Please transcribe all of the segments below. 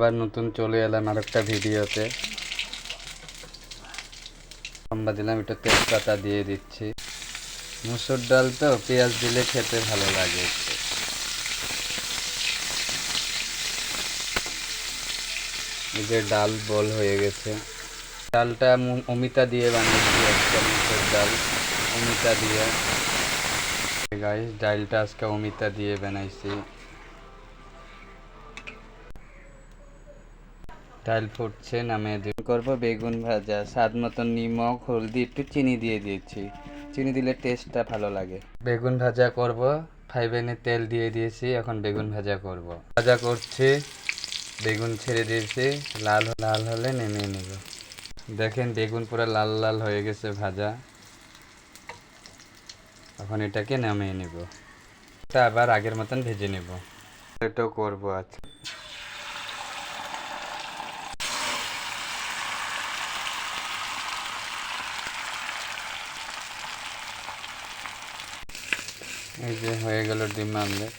আবার নতুন চলে এলাম আরেকটা ভিডিওতে। লম্বা দিলাম, একটু তেজপাতা দিয়ে দিচ্ছি। মুসুর ডাল তো পেঁয়াজ দিলে খেতে ভালো লাগে একটু। এই যে ডাল বল হয়ে গেছে। ডালটা অমিতা দিয়ে বানিয়েছি, একটা মুসুর ডাল অমিতা দিয়ে। গাইস, ডালটা আজকে অমিতা দিয়ে বানাইছি। ডাল ফুটছে, নামিয়ে করবো বেগুন ভাজা। স্বাদ মতো নিমক, হলদি, একটু চিনি দিয়ে দিয়েছি। চিনি দিলে টেস্টটা ভালো লাগে। বেগুন ভাজা করব, ফ্রাইপ্যানে তেল দিয়ে দিয়েছি, এখন বেগুন ভাজা করব। ভাজা করছি, বেগুন ছেড়ে দিয়েছি, লাল লাল হলে নেমে নেব। দেখেন বেগুন পুরো লাল লাল হয়ে গেছে ভাজা। এখন এটাকে নামিয়ে নেব। এটা আবার আগের মতন ভেজে নেব। এটাও করবো আজকে। এই যে হয়ে গেল ডিম আমলেট।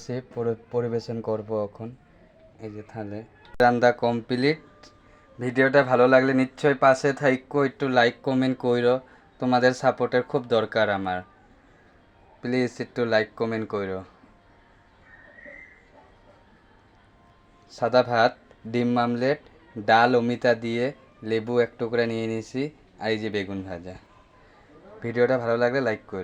সে পরিবেশন করব এখন। এই যে থালে রান্না কমপ্লিট। ভিডিওটা ভালো লাগলে নিশ্চয়ই পাশে থাইকো, একটু লাইক কমেন্ট কইরো। তোমাদের সাপোর্টের খুব দরকার আমার। প্লিজ একটু লাইক কমেন্ট কইরো। সাদা ভাত, ডিম আমলেট, ডাল অমিতা দিয়ে, লেবু এক টুকরা নিয়ে নিয়েছি, আর এই যে বেগুন ভাজা। ভিডিওটা ভালো লাগলে লাইক করো।